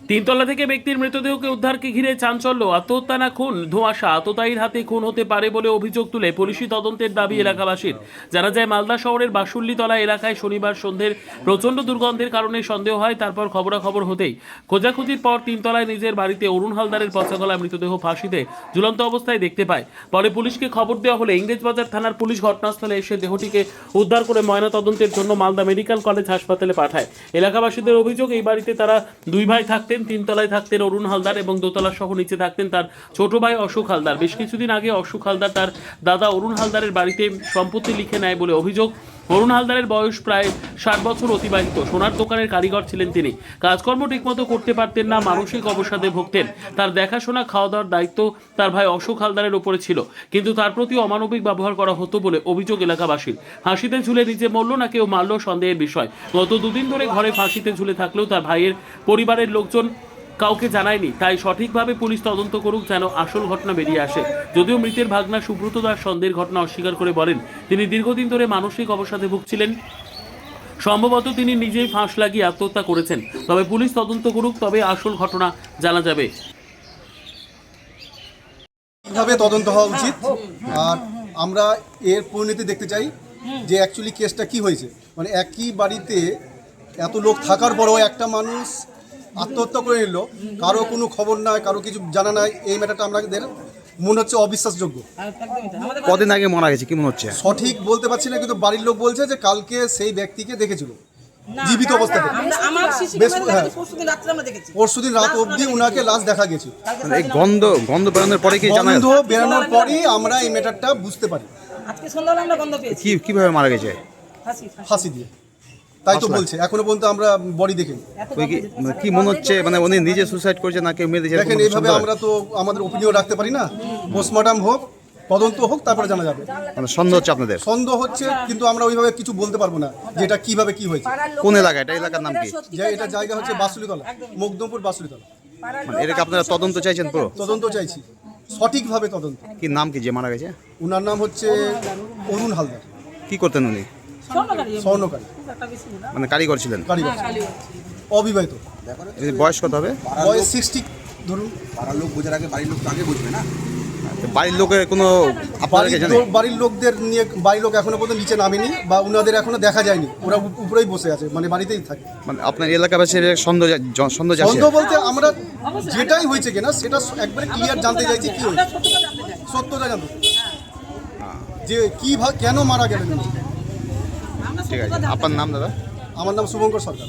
তিনতলা থেকে ব্যক্তির মৃতদেহকে উদ্ধারকে ঘিরে চাঞ্চল্য। আত্মহত্যা না খুন, ধোঁয়াশা। আততায়ীর হাতে খুন হতে পারে বলে অভিযোগ তুলে পুলিশি তদন্তের দাবি এলাকাবাসীর। জানা যায়, মালদা শহরের বাসুল্লিতলা এলাকায় শনিবার সন্ধ্যের প্রচণ্ড দুর্গন্ধের কারণে সন্দেহ হয়। তারপর খবরাখবর হতেই খোঁজাখুঁজির পর তিনতলায় নিজের বাড়িতে অরুণ হালদারের পচাগলা মৃতদেহ ফাঁসিতে ঝুলন্ত অবস্থায় দেখতে পায়। পরে পুলিশকে খবর দেওয়া হলে ইংরেজবাজার থানার পুলিশ ঘটনাস্থলে এসে দেহটিকে উদ্ধার করে ময়নাতদন্তের জন্য মালদা মেডিকেল কলেজ হাসপাতালে পাঠায়। এলাকাবাসীদের অভিযোগ, এই বাড়িতে তারা দুই ভাই থাকতেন। তিনতলায় থাকতেন অরুণ হালদার এবং দোতলা সহ নিচে থাকতেন তার ছোট ভাই অশোক হালদার। বেশ কিছুদিন আগে অশোক হালদার তার দাদা অরুণ হালদারের বাড়িতে সম্পত্তি লিখে নেয় বলে অভিযোগ। অরুণ হালদারের বয়স প্রায় 60 বছর অতিবাহিত। সোনার দোকানের কারিগর ছিলেন তিনি। কাজকর্ম ঠিকমতো করতে পারতেন না, মানসিক অবসাদে ভুগতেন। তার দেখাশোনা, খাওয়া দাওয়ার দায়িত্ব তার ভাই অশোক হালদারের উপরে ছিল, কিন্তু তার প্রতি অমানবিক ব্যবহার করা হতো বলে অভিযোগ এলাকাবাসীর। ফাঁসিতে ঝুলে নিজে মরল না কেউ মারল সন্দেহের বিষয়। গত দুদিন ধরে ঘরে ফাঁসিতে ঝুলে থাকলেও তার ভাইয়ের পরিবারের লোকজন কাউকে জানায়নি। তাই সঠিকভাবে পুলিশ তদন্ত করুক, যেন আসল ঘটনা বেরিয়ে আসে। যদিও মৃতের ভাগনা সুব্রত দাস সন্দেহের ঘটনা অস্বীকার করে বলেন, তিনি দীর্ঘদিন ধরে মানসিক অবসাদে ভুগছিলেন। সম্ভবত তিনি নিজেই ফাঁস লাগিয়ে আত্মহত্যা করেছেন। তবে পুলিশ তদন্ত করুক, তবে আসল ঘটনা জানা যাবে। কিভাবে তদন্ত হওয়া উচিত, আর আমরা এর পরিণতি দেখতে চাই যে অ্যাকচুয়ালি কেসটা কি হয়েছে। মানে একই বাড়িতে এত লোক থাকার পরেও একটা মানুষ আত্মহত্যা করে নিল, কারো কোনো খবর নাই, কারো কিছু জানা নাই। এই ম্যাটারটা আমাদের মনে হচ্ছে অবিশ্বাসযোগ্য। কদিন আগে মারা গেছে কি মনে হচ্ছে? সঠিক বলতে পারছি না, কিন্তু বাড়ির লোক বলছে যে কালকে সেই ব্যক্তিকে দেখেছিল জীবিত অবস্থাতে। পরশুদিন রাত অবধি উনাকে লাশ দেখা গেছে। এই গন্ধ বেরোনোর পরে কি জানা? গন্ধ বেরোনোর পরই আমরা এই ম্যাটারটা বুঝতে পারি। আজকে সন্ধ্যাবেলা আমরা গন্ধ পেয়েছি। কিভাবে মারা গেছে? ফাঁসি দিয়ে, তাই তো বলছে। এখনো পর্যন্ত আমরা বডি দেখিনি। কি মনে হচ্ছে, মানে উনি নিজে সুসাইড করেছে নাকি মেরে দিয়েছে? দেখেন, এইভাবে আমরা তো আমাদের ওপিনিয়ন রাখতে পারি না। পোস্টমর্টম হোক, তদন্ত হোক, তারপরে জানা যাবে। মানে সন্দেহ হচ্ছে আপনাদের? সন্দেহ হচ্ছে, কিন্তু আমরা ওইভাবে কিছু বলতে পারবো না যে এটা কিভাবে কি হয়েছে। কোন এলাকা এটা? এলাকার নাম কি? যে এটা জায়গা হচ্ছে বাসুলিতলা, মুকদমপুর বাসুলিতলা। মানে এটাকে আপনারা তদন্ত চাইছেন পুরো? তদন্ত চাইছি, সঠিকভাবে তদন্ত। কি নাম কি যে মারা গেছে? উনার নাম হচ্ছে অরুণ হালদার। কি করতেন উনি? স্বর্ণকারী, মানে কারিগর ছিলেন? কারিগর, অবিবাহিত। বয়স কত হবে? বয়স 60 ধরুন। পাড়ার লোক বোঝার আগে বাড়ির লোক তো আগে বুঝবে না। বাড়ির লোকের কোনো বাড়ির লোকদের নিয়ে, বাড়ির লোক এখনো পর্যন্ত নিচে নামেনি বা উনাদের এখনো দেখা যায়নি। ওরা উপরেই বসে আছে, মানে বাড়িতেই থাকে। মানে আপনার এলাকাবাসীর সন্দেহ সন্দেহ বলতে আমরা যেটাই হয়েছে কিনা সেটা একবারে ক্লিয়ার জানতে চাইছি। কি হয়েছে সত্যটা জানতে, যে কি কেন মারা গেলেন। ঠিক আছে, আপনার নাম দাদা? আমার নাম শুভঙ্কর সরকার।